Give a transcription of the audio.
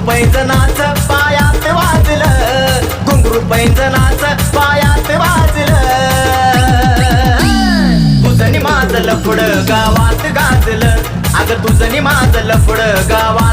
पैंजनाचं पायात वाजलं, घुंगरू पैंजनाचं पायात वाजलं. तुझं नि माझं लफडं गावात गाजलं, अगं तुझं नि माझं लफडं गावात